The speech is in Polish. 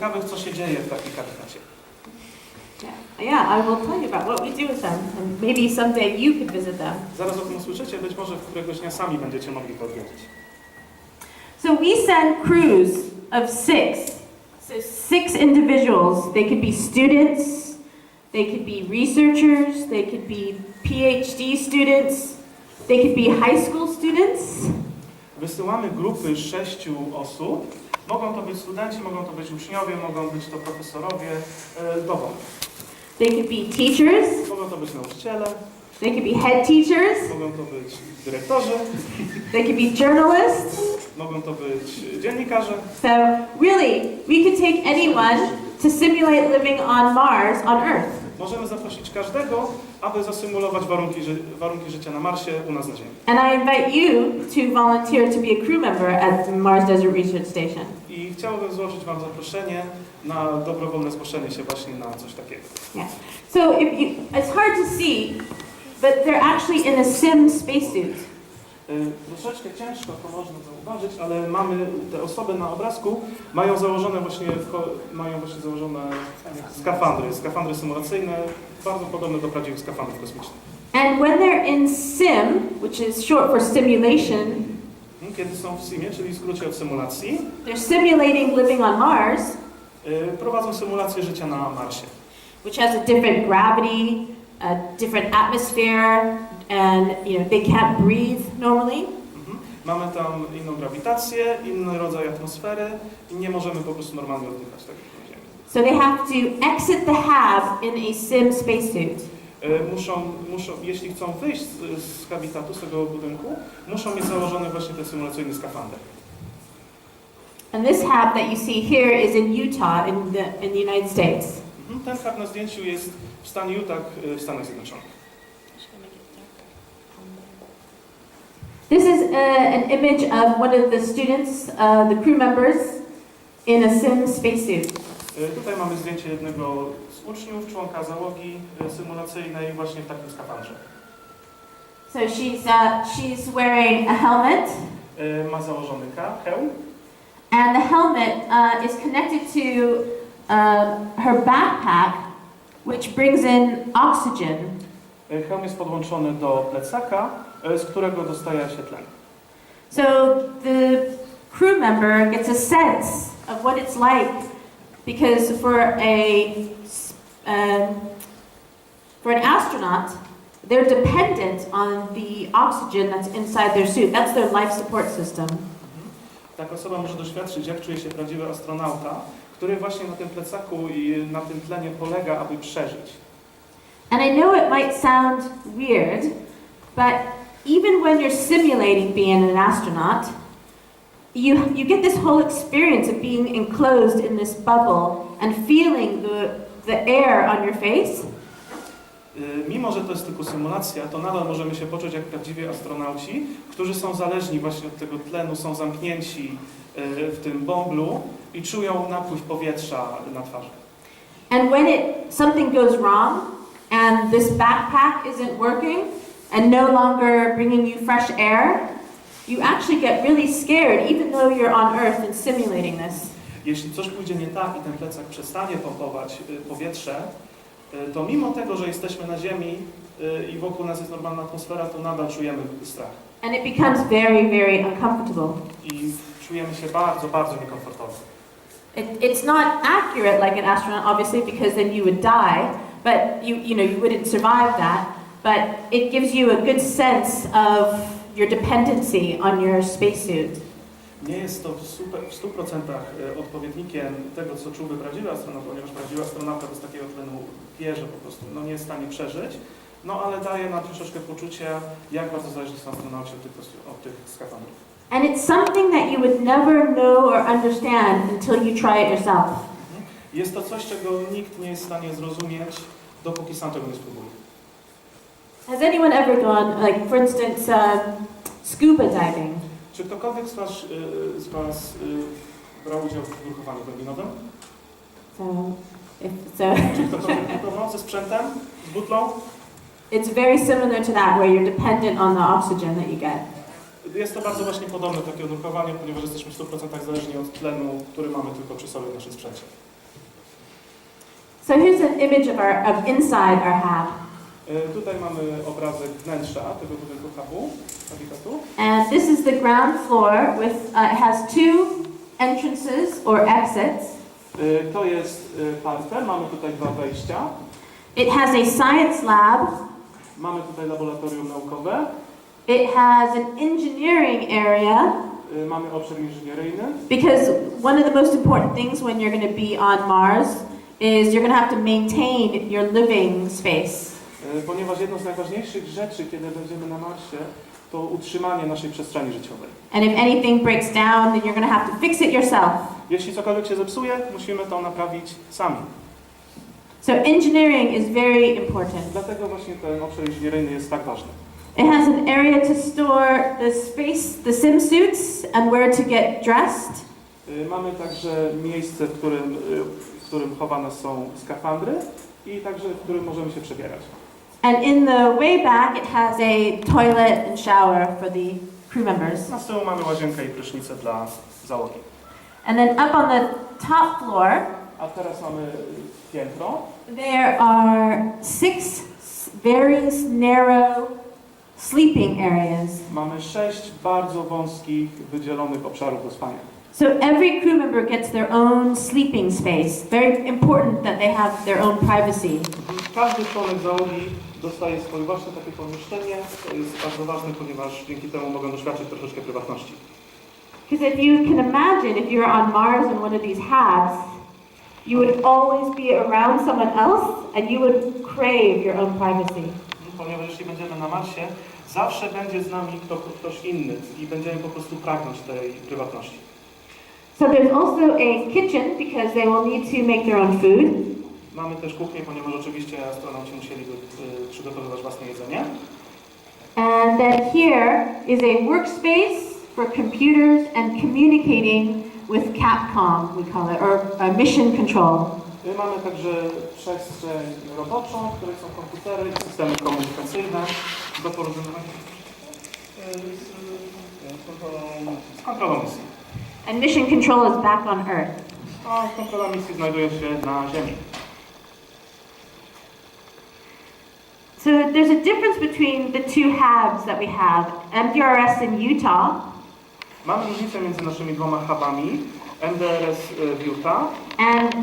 ciekawych, co się dzieje w takiej kabinecie. Yeah, I will tell you about what we do with them, and maybe someday you could visit them. Zaraz o tym usłyszycie, być może któregoś dnia sami będziecie mogli to odwiedzić. So we send crews of six individuals. They could be students, they could be researchers, they could be PhD students, they could be high school students. Wysyłamy grupy 6 osób. Mogą to być studenci, mogą to być uczniowie, mogą być to profesorowie, dowolnych. They could be teachers, Mogą to być nauczyciele, they could be head teachers, mogą to być dyrektorzy, they could be journalists. mogą to być dziennikarze. So really, we could take anyone to simulate living on Mars, on Earth. Możemy zaprosić każdego, aby zasymulować warunki życia na Marsie u nas na Ziemi. And I invite you to volunteer to be a crew member at the Mars Desert Research Station. I chciałbym złożyć Wam zaproszenie na dobrowolne zgłoszenie się właśnie na coś takiego. Yeah. So it's hard to see, but they're actually in a sim spacesuit. Troszeczkę ciężko to można zauważyć, ale mamy te osoby na obrazku, mają właśnie założone skafandry symulacyjne, bardzo podobne do prawdziwych skafandrów kosmicznych. And when they're in sim, which is short for simulation, Kiedy są w simie, czyli w skrócie od symulacji, they're simulating living on Mars, prowadzą symulację życia na Marsie. which has a different gravity, a different atmosphere, and they can't breathe normally. Mamy tam inną grawitację, inny rodzaj atmosfery i nie możemy po prostu normalnie oddychać tak jak na Ziemi. So they have to exit the hab in a sim spacesuit. Jeśli chcą wyjść z habitatu, z tego budynku, muszą mieć założony właśnie ten symulacyjny skafander. And this hab that you see here is in Utah in the United States. Ten hab na zdjęciu jest w stanie Utah w Stanach Zjednoczonych. This is an image of one of the students, the crew members, in a sim spacesuit. Tutaj mamy zdjęcie jednego z uczniów, członka załogi symulacyjnej właśnie w takim skafandrze. So she's wearing a helmet, Ma założony hełm. and the helmet is connected to her backpack, which brings in oxygen. Hełm jest podłączony do plecaka, z którego dostaje się tlen. So the crew member gets a sense of what it's like, because for an astronaut, they're dependent on the oxygen that's inside their suit. That's their life support system. Taka osoba może doświadczyć, jak czuje się prawdziwy astronauta, który właśnie na tym plecaku i na tym tlenie polega, aby przeżyć. And I know it might sound weird, but even when you're simulating being an astronaut, you get this whole experience of being enclosed in this bubble and feeling the air on your face. Mimo że to jest tylko symulacja, to nadal możemy się poczuć jak prawdziwi astronauci, którzy są zależni właśnie od tego tlenu, są zamknięci w tym bąblu i czują napływ powietrza na twarzy. And when something goes wrong and this backpack isn't working and no longer bringing you fresh air, you actually get really scared even though you're on Earth and simulating this. Jeśli coś pójdzie nie tak i ten plecak przestanie pompować powietrze, to mimo tego, że jesteśmy na Ziemi i wokół nas jest normalna atmosfera, to nadal czujemy strach. And it becomes very, very uncomfortable. I czujemy się bardzo, bardzo niekomfortowo. It's not accurate like an astronaut, obviously, because then you would die, but you wouldn't survive that. But it gives you a good sense of your dependency on your spacesuit. Nie jest to w 100% odpowiednikiem tego, co czułby prawdziwy astronauta, ponieważ prawdziwy astronauta bez takiego tlenu wie, że po prostu nie jest w stanie przeżyć, ale daje nam troszeczkę poczucie, jak bardzo zależni są astronauci od tych skafandrów. And it's something that you would never know or understand until you try it yourself. Jest to coś, czego nikt nie jest w stanie zrozumieć, dopóki sam tego nie spróbuje. Has anyone ever gone, like for instance, scuba diving? Czy ktokolwiek z Was brał udział w nurkowaniu głębinowym? Czy ktokolwiek nurkował ze sprzętem, z butlą? It's very similar to that, where you're dependent on the oxygen that you get. Jest to bardzo właśnie podobne do takiego nurkowania, ponieważ jesteśmy w 100% zależni od tlenu, który mamy tylko przy sobie w naszym sprzęcie. So here's an image of inside our hab. Tutaj mamy obrazek wnętrza tego budynku hubu, habitatu. And this is the ground floor with, it has two entrances or exits. To jest parter, mamy tutaj dwa wejścia. It has a science lab. Mamy tutaj laboratorium naukowe. It has an engineering area. Mamy obszar inżynieryjny. Because one of the most important things when you're going to be on Mars is you're going to have to maintain your living space. Ponieważ jedną z najważniejszych rzeczy, kiedy będziemy na Marsie, to utrzymanie naszej przestrzeni życiowej. And if anything breaks down, then you're going to have to fix it yourself. Jeśli cokolwiek się zepsuje, musimy to naprawić sami. So engineering is very important. Dlatego właśnie ten obszar inżynieryjny jest tak ważny. It has an area to store the space, the swimsuits, and where to get dressed. Mamy także miejsce, w którym chowane są skafandry i także w którym możemy się przebierać. And in the way back, it has a toilet and shower for the crew members. Na z tyłu mamy łazienkę i prysznicę dla załogi. And then up on the top floor, A teraz mamy piętro. there are 6 very narrow sleeping areas. Mamy 6 bardzo wąskich, wydzielonych obszarów do spania. So every crew member gets their own sleeping space. Very important that they have their own privacy. Każdy członek załogi dostaje swoje własne takie pomieszczenie. To jest bardzo ważne, ponieważ dzięki temu mogą doświadczyć troszeczkę prywatności. Because if you can imagine, if you're on Mars in one of these habs, you would always be around someone else and you would crave your own privacy. Ponieważ jeśli będziemy na Marsie, zawsze będzie z nami ktoś inny i będziemy po prostu pragnąć tej prywatności. So there's also a kitchen because they will need to make their own food. Mamy też kuchnię, ponieważ oczywiście astronauci musieliby przygotowywać własne jedzenie. And then here is a workspace for computers and communicating with Capcom, we call it, or mission control. Mamy także przestrzeń roboczą, w której są komputery i systemy komunikacyjne do porozumiewania z kontrolą misji. And mission control is back on Earth. A kontrola misji znajduje się na Ziemi. So there's a difference between the two habs that we have, MDRS in Utah. Mamy różnicę między naszymi dwoma hubami, MDRS w Utah And